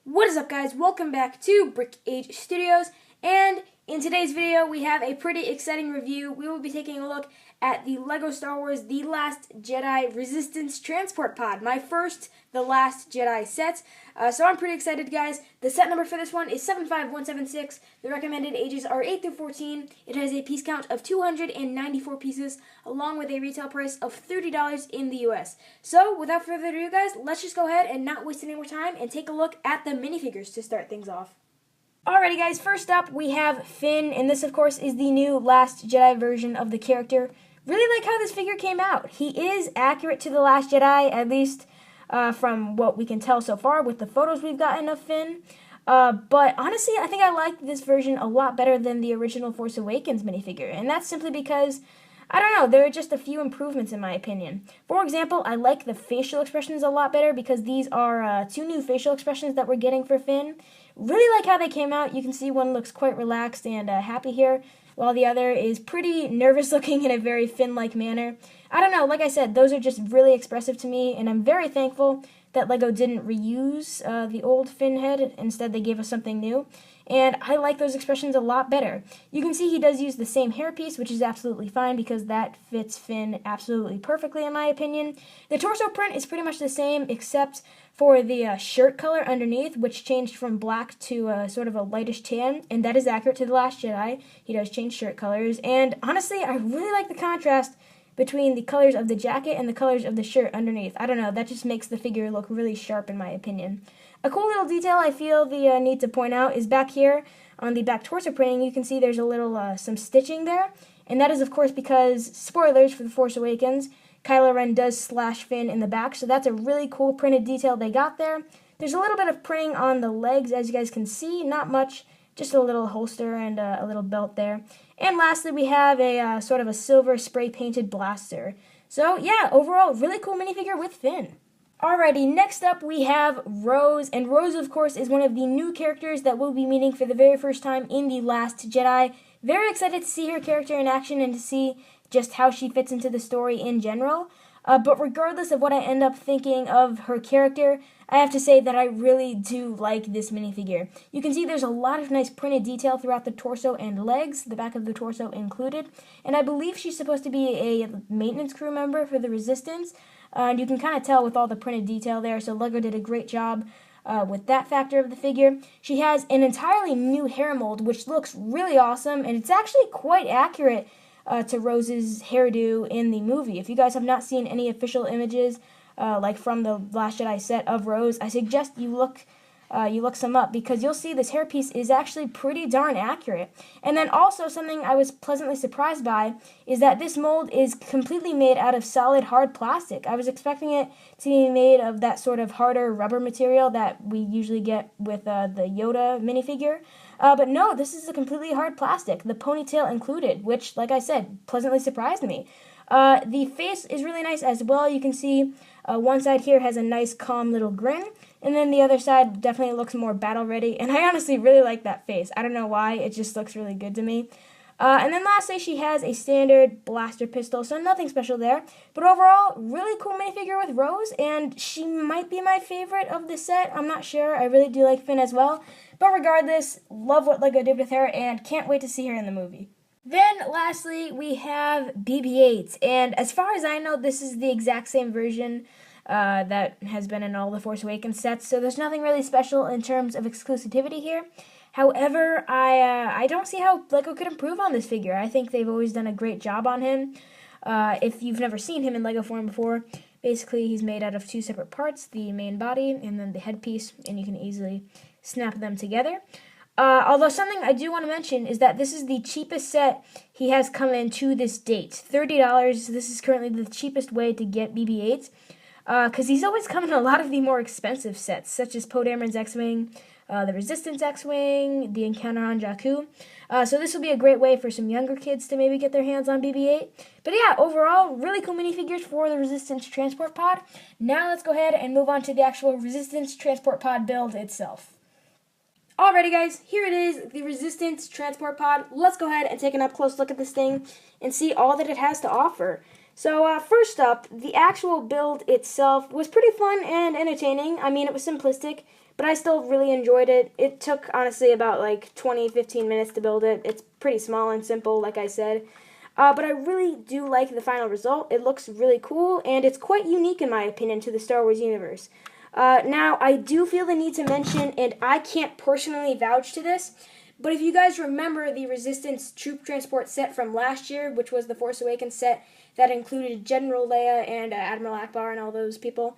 What is up, guys? Welcome back to Brick Age Studios, and in today's video we have a pretty exciting review. We will be taking a look at the LEGO Star Wars The Last Jedi Resistance Transport Pod, my first The Last Jedi set. So I'm pretty excited, guys. The set number for this one is 75176. The recommended ages are 8 through 14. It has a piece count of 294 pieces, along with a retail price of $30 in the US. So without further ado, guys, let's just go ahead and not waste any more time and take a look at the minifigures to start things off. Alrighty, guys, first up we have Finn, and this of course is the new Last Jedi version of the character. Really like how this figure came out. He is accurate to The Last Jedi, at least from what we can tell so far with the photos we've gotten of Finn. But honestly, I think I like this version a lot better than the original Force Awakens minifigure, and that's simply because, I don't know, there are just a few improvements in my opinion. For example, I like the facial expressions a lot better because these are two new facial expressions that we're getting for Finn. Really like how they came out. You can see one looks quite relaxed and happy here, while the other is pretty nervous looking in a very Finn-like manner. I don't know, like I said, those are just really expressive to me, and I'm very thankful that LEGO didn't reuse the old Finn head. Instead, they gave us something new, and I like those expressions a lot better. You can see he does use the same hairpiece, which is absolutely fine because that fits Finn absolutely perfectly in my opinion. The torso print is pretty much the same except for the shirt color underneath, which changed from black to sort of a lightish tan, and that is accurate to The Last Jedi. He does change shirt colors, and honestly, I really like the contrast between the colors of the jacket and the colors of the shirt underneath. I don't know, that just makes the figure look really sharp in my opinion. A cool little detail I feel the need to point out is back here on the back torso printing. You can see there's a little some stitching there, and that is of course because, spoilers for The Force Awakens, Kylo Ren does slash Finn in the back, so that's a really cool printed detail they got there. There's a little bit of printing on the legs, as you guys can see, not much, just a little holster and a little belt there. And lastly, we have a sort of a silver spray-painted blaster. So yeah, overall, really cool minifigure with Finn. Alrighty, next up we have Rose, and Rose, of course, is one of the new characters that we'll be meeting for the very first time in The Last Jedi. Very excited to see her character in action and to see just how she fits into the story in general. But regardless of what I end up thinking of her character, I have to say that I really do like this minifigure. You can see there's a lot of nice printed detail throughout the torso and legs, the back of the torso included, and I believe she's supposed to be a maintenance crew member for the Resistance, and you can kind of tell with all the printed detail there, so LEGO did a great job with that factor of the figure. She has an entirely new hair mold, which looks really awesome, and it's actually quite accurate to Rose's hairdo in the movie. If you guys have not seen any official images, like from the Last Jedi set of Rose, I suggest you look some up because you'll see this hairpiece is actually pretty darn accurate. And then also something I was pleasantly surprised by is that this mold is completely made out of solid hard plastic. I was expecting it to be made of that sort of harder rubber material that we usually get with the Yoda minifigure. But no, this is a completely hard plastic, the ponytail included, which, like I said, pleasantly surprised me. The face is really nice as well. You can see one side here has a nice calm little grin, and then the other side definitely looks more battle ready, and I honestly really like that face. I don't know why, it just looks really good to me. And then lastly, she has a standard blaster pistol, so nothing special there. But overall, really cool minifigure with Rose, and she might be my favorite of the set. I'm not sure. I really do like Finn as well. But regardless, love what LEGO did with her, and can't wait to see her in the movie. Then, lastly, we have BB-8, and as far as I know, this is the exact same version that has been in all the Force Awakens sets, so there's nothing really special in terms of exclusivity here. However, I don't see how LEGO could improve on this figure. I think they've always done a great job on him. If you've never seen him in LEGO form before, basically he's made out of two separate parts, the main body and then the headpiece, and you can easily snap them together. Although something I do want to mention is that this is the cheapest set he has come in to this date. $30, this is currently the cheapest way to get BB-8, because he's always come in a lot of the more expensive sets, such as Poe Dameron's X-Wing, the Resistance X-Wing, the Encounter on Jakku. So this will be a great way for some younger kids to maybe get their hands on BB-8. But yeah, overall, really cool minifigures for the Resistance Transport Pod. Now let's go ahead and move on to the actual Resistance Transport Pod build itself. Alrighty guys, here it is, the Resistance Transport Pod. Let's go ahead and take an up-close look at this thing and see all that it has to offer. So first up, the actual build itself was pretty fun and entertaining. I mean, it was simplistic, but I still really enjoyed it. It took, honestly, about like 20-15 minutes to build it. It's pretty small and simple, like I said. But I really do like the final result. It looks really cool, and it's quite unique, in my opinion, to the Star Wars universe. Now, I do feel the need to mention, and I can't personally vouch to this, but if you guys remember the Resistance troop transport set from last year, which was the Force Awakens set that included General Leia and Admiral Akbar and all those people,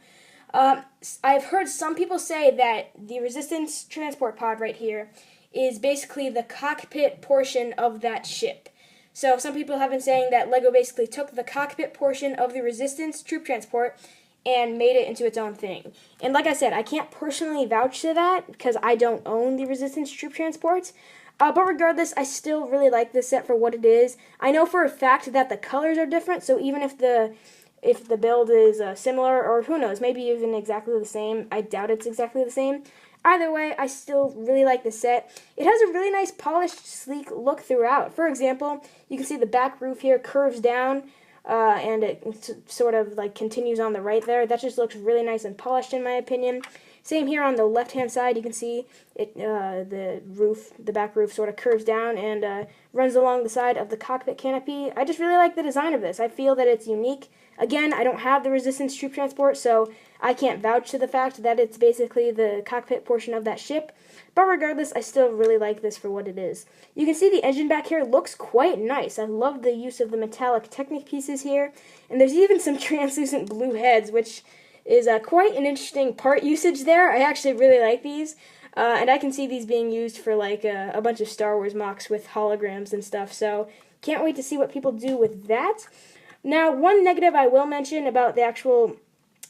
I've heard some people say that the Resistance transport pod right here is basically the cockpit portion of that ship. So some people have been saying that LEGO basically took the cockpit portion of the Resistance troop transport and made it into its own thing. And like I said, I can't personally vouch to that because I don't own the Resistance troop transports. But regardless, I still really like this set for what it is. I know for a fact that the colors are different, so even if the build is similar, or who knows, maybe even exactly the same, I doubt it's exactly the same. Either way, I still really like the set. It has a really nice polished, sleek look throughout. For example, you can see the back roof here curves down, and it sort of like continues on the right there. That just looks really nice and polished in my opinion. Same here on the left-hand side, you can see it, the back roof sort of curves down and runs along the side of the cockpit canopy. I just really like the design of this. I feel that it's unique. Again, I don't have the Resistance troop transport, so I can't vouch to the fact that it's basically the cockpit portion of that ship. But regardless, I still really like this for what it is. You can see the engine back here looks quite nice. I love the use of the metallic Technic pieces here. And there's even some translucent blue heads, which is quite an interesting part usage there. I actually really like these. And I can see these being used for like a bunch of Star Wars mocks with holograms and stuff. So can't wait to see what people do with that. Now, one negative I will mention about the actual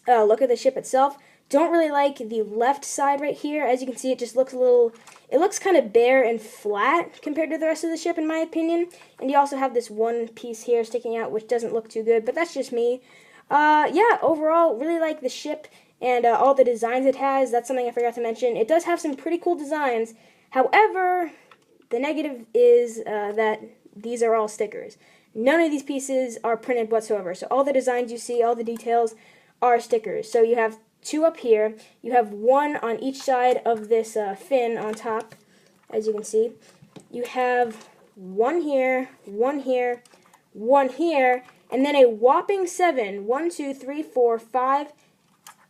look of the ship itself, don't really like the left side right here. As you can see, it just looks it looks kind of bare and flat compared to the rest of the ship, in my opinion. And you also have this one piece here sticking out, which doesn't look too good, but that's just me. Yeah, overall, really like the ship and all the designs it has. That's something I forgot to mention. It does have some pretty cool designs. However, the negative is that these are all stickers. None of these pieces are printed whatsoever. So all the designs you see, all the details are stickers. So you have two up here. You have one on each side of this fin on top, as you can see. You have one here, one here, one here, and then a whopping 7. 1, 2, 3, 4, 5,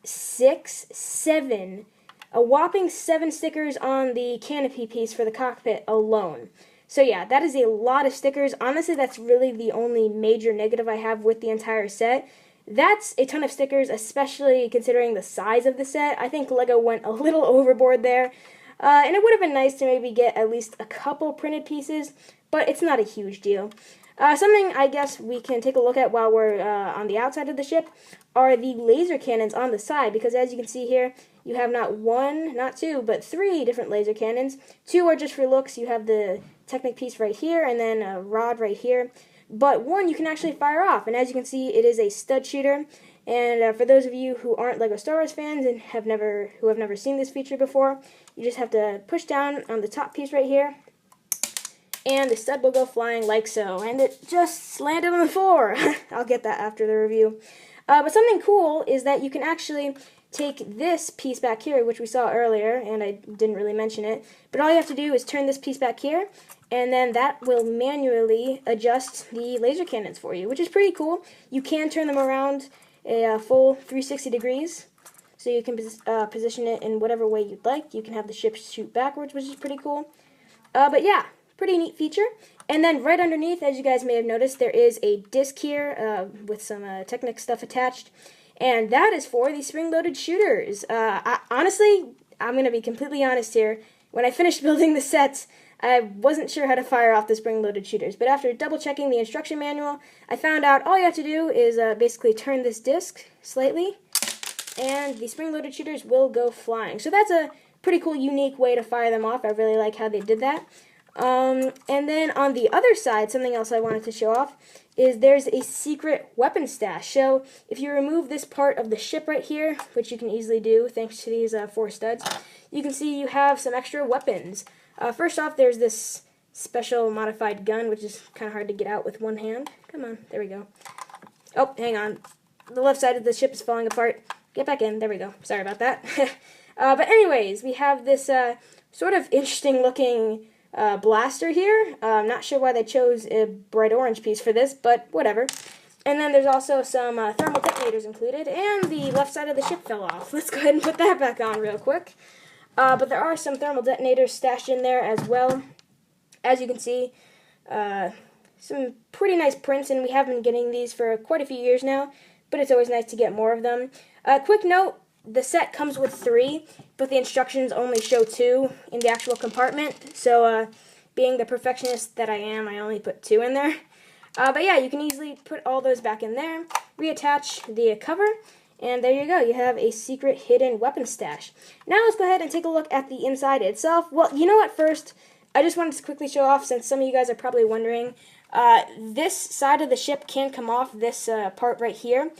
6, 7. A whopping 7 stickers on the canopy piece for the cockpit alone. So yeah, that is a lot of stickers. Honestly, that's really the only major negative I have with the entire set. That's a ton of stickers, especially considering the size of the set. I think LEGO went a little overboard there. And it would have been nice to maybe get at least a couple printed pieces, but it's not a huge deal. Something I guess we can take a look at while we're on the outside of the ship are the laser cannons on the side, because as you can see here, you have not one, not two, but 3 different laser cannons. 2 are just for looks. You have the Technic piece right here, and then a rod right here. But one you can actually fire off, and as you can see, it is a stud shooter. And for those of you who aren't LEGO Star Wars fans and have never seen this feature before, you just have to push down on the top piece right here, and the stud will go flying like so. And it just landed on the floor. I'll get that after the review. But something cool is that you can actually take this piece back here, which we saw earlier, and I didn't really mention it, but all you have to do is turn this piece back here, and then that will manually adjust the laser cannons for you, which is pretty cool. You can turn them around a full 360 degrees, so you can position it in whatever way you'd like. You can have the ship shoot backwards, which is pretty cool. But yeah, pretty neat feature. And then right underneath, as you guys may have noticed, there is a disc here with some Technic stuff attached. And that is for the spring-loaded shooters. Honestly, I'm going to be completely honest here. When I finished building the set, I wasn't sure how to fire off the spring-loaded shooters. But after double-checking the instruction manual, I found out all you have to do is basically turn this disc slightly, and the spring-loaded shooters will go flying. So that's a pretty cool, unique way to fire them off. I really like how they did that. And then on the other side, something else I wanted to show off is there's a secret weapon stash. So if you remove this part of the ship right here, which you can easily do thanks to these 4 studs, you can see you have some extra weapons. First off, there's this special modified gun, which is kind of hard to get out with one hand. Come on, there we go. Oh, hang on. The left side of the ship is falling apart. Get back in. There we go. Sorry about that. But anyways, we have this sort of interesting looking blaster here. I'm not sure why they chose a bright orange piece for this, but whatever. And then there's also some thermal detonators included, and the left side of the ship fell off. Let's go ahead and put that back on real quick. But there are some thermal detonators stashed in there as well. As you can see, some pretty nice prints, and we have been getting these for quite a few years now, but it's always nice to get more of them. Quick note, the set comes with 3, but the instructions only show 2 in the actual compartment, so being the perfectionist that I am, I only put 2 in there. But yeah, you can easily put all those back in there, reattach the cover, and there you go. You have a secret hidden weapon stash. Now let's go ahead and take a look at the inside itself. Well, you know what, first, I just wanted to quickly show off, since some of you guys are probably wondering, this side of the ship can come off, this part right here,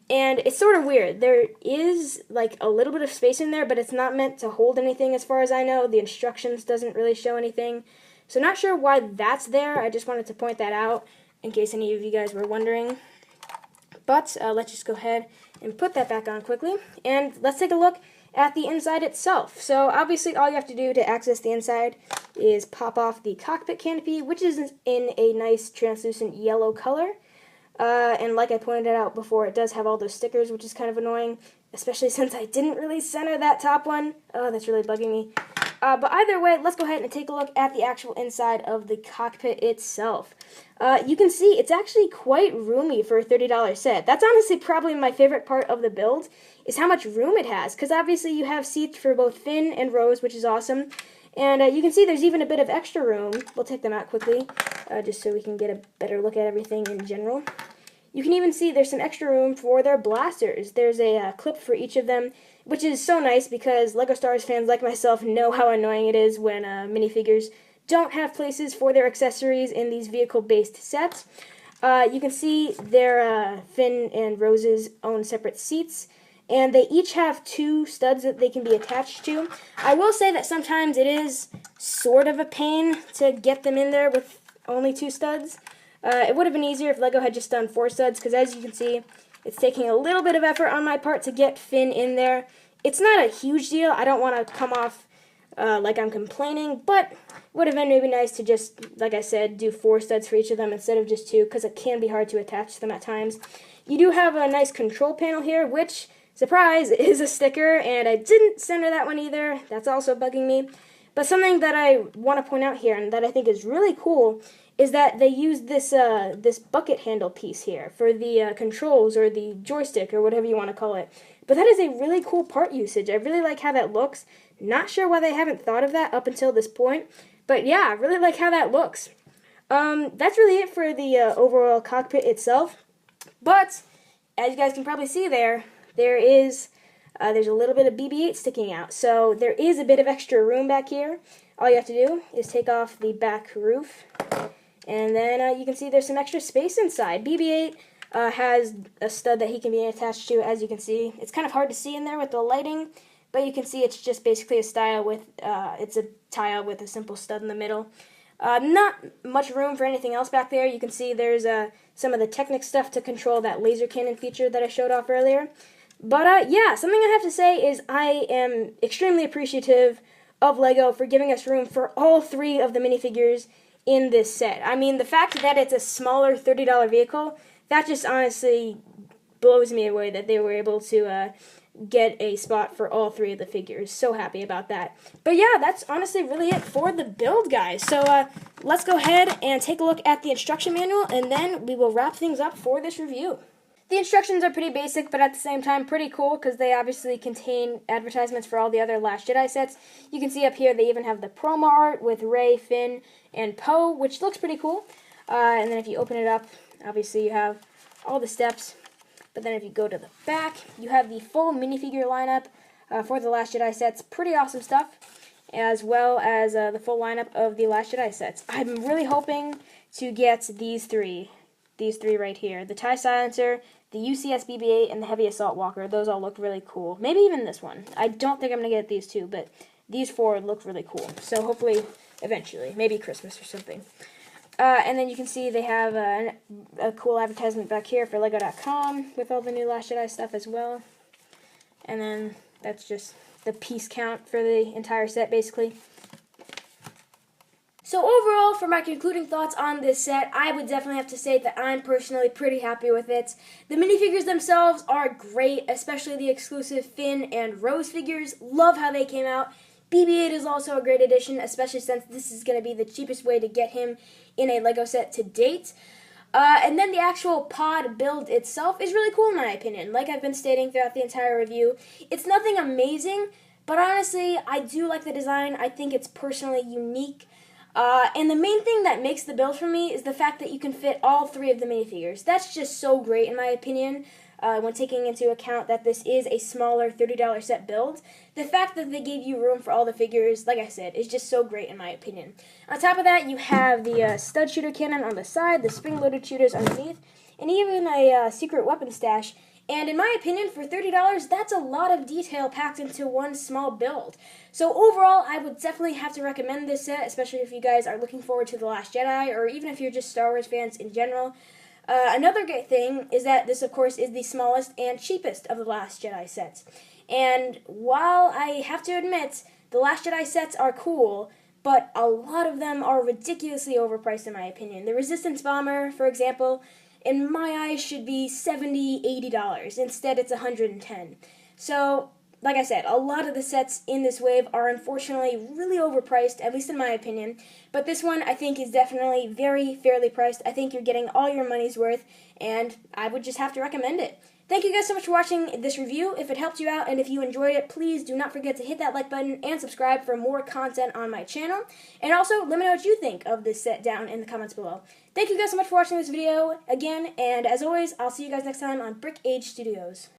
and it's sort of weird. There is like a little bit of space in there, but it's not meant to hold anything as far as I know. The instructions doesn't really show anything, so not sure why that's there. I just wanted to point that out in case any of you guys were wondering. But let's just go ahead and put that back on quickly, and let's take a look at the inside itself. So obviously all you have to do to access the inside is pop off the cockpit canopy, which is in a nice translucent yellow color. And like I pointed out before, it does have all those stickers, which is kind of annoying, especially since I didn't really center that top one. Oh, that's really bugging me. But either way, let's go ahead and take a look at the actual inside of the cockpit itself. You can see it's actually quite roomy for a $30 set. That's honestly probably my favorite part of the build, is how much room it has, because obviously you have seats for both Finn and Rose, which is awesome. And you can see there's even a bit of extra room. We'll take them out quickly, just so we can get a better look at everything in general. You can even see there's some extra room for their blasters. There's a clip for each of them, which is so nice because LEGO Star Wars fans like myself know how annoying it is when minifigures don't have places for their accessories in these vehicle-based sets. You can see their Finn and Rose's own separate seats, and they each have 2 studs that they can be attached to. I will say that sometimes it is sort of a pain to get them in there with only 2 studs. It would have been easier if LEGO had just done 4 studs, because as you can see, it's taking a little bit of effort on my part to get Finn in there. It's not a huge deal. I don't want to come off like I'm complaining, but it would have been maybe nice to just, like I said, do 4 studs for each of them instead of just 2, because it can be hard to attach them at times. You do have a nice control panel here, which, surprise, is a sticker, and I didn't center that one either. That's also bugging me. But something that I want to point out here, and that I think is really cool, is that they used this this bucket handle piece here for the controls, or the joystick, or whatever you want to call it. But that is a really cool part usage. I really like how that looks. Not sure why they haven't thought of that up until this point, but yeah, I really like how that looks. That's really it for the overall cockpit itself. But as you guys can probably see there's a little bit of BB-8 sticking out. So there is a bit of extra room back here. All you have to do is take off the back roof, and then you can see there's some extra space inside. BB-8 has a stud that he can be attached to, as you can see. It's kind of hard to see in there with the lighting, but you can see it's just basically a style with, it's a tile with a simple stud in the middle. Not much room for anything else back there. You can see there's some of the Technic stuff to control that laser cannon feature that I showed off earlier. But yeah, something I have to say is I am extremely appreciative of LEGO for giving us room for all 3 of the minifigures in this set. I mean, the fact that it's a smaller $30 vehicle, that just honestly blows me away that they were able to get a spot for all 3 of the figures. So happy about that. But yeah, that's honestly really it for the build, guys. So let's go ahead and take a look at the instruction manual, and then we will wrap things up for this review. The instructions are pretty basic, but at the same time pretty cool, because they obviously contain advertisements for all the other Last Jedi sets. You can see up here they even have the promo art with Rey, Finn, and Poe, which looks pretty cool. And then if you open it up, obviously you have all the steps. But then if you go to the back, you have the full minifigure lineup for the Last Jedi sets. Pretty awesome stuff, as well as the full lineup of the Last Jedi sets. I'm really hoping to get these three right here. The TIE Silencer, the UCS BB-8, and the Heavy Assault Walker. Those all look really cool. Maybe even this one. I don't think I'm going to get these 2, but these 4 look really cool. So hopefully, eventually, maybe Christmas or something. And then you can see they have a cool advertisement back here for Lego.com with all the new Last Jedi stuff as well. And then that's just the piece count for the entire set, basically. So overall, for my concluding thoughts on this set, I would definitely have to say that I'm personally pretty happy with it. The minifigures themselves are great, especially the exclusive Finn and Rose figures. Love how they came out. BB-8 is also a great addition, especially since this is going to be the cheapest way to get him in a LEGO set to date. And then the actual pod build itself is really cool in my opinion. Like I've been stating throughout the entire review, it's nothing amazing, but honestly, I do like the design. I think it's personally unique. And the main thing that makes the build for me is the fact that you can fit all 3 of the minifigures. That's just so great in my opinion, when taking into account that this is a smaller $30 set build. The fact that they gave you room for all the figures, like I said, is just so great in my opinion. On top of that, you have the stud shooter cannon on the side, the spring-loaded shooters underneath, and even a secret weapon stash. And in my opinion, for $30, that's a lot of detail packed into one small build. So overall, I would definitely have to recommend this set, especially if you guys are looking forward to The Last Jedi, or even if you're just Star Wars fans in general. Another great thing is that this, of course, is the smallest and cheapest of The Last Jedi sets. And while I have to admit, The Last Jedi sets are cool, but a lot of them are ridiculously overpriced in my opinion. The Resistance Bomber, for example, in my eyes should be $70, $80. Instead, it's $110. So, like I said, a lot of the sets in this wave are unfortunately really overpriced, at least in my opinion. But this one, I think, is definitely very fairly priced. I think you're getting all your money's worth, and I would just have to recommend it. Thank you guys so much for watching this review. If it helped you out and if you enjoyed it, please do not forget to hit that like button and subscribe for more content on my channel. And also, let me know what you think of this set down in the comments below. Thank you guys so much for watching this video again, and as always, I'll see you guys next time on Brick Age Studios.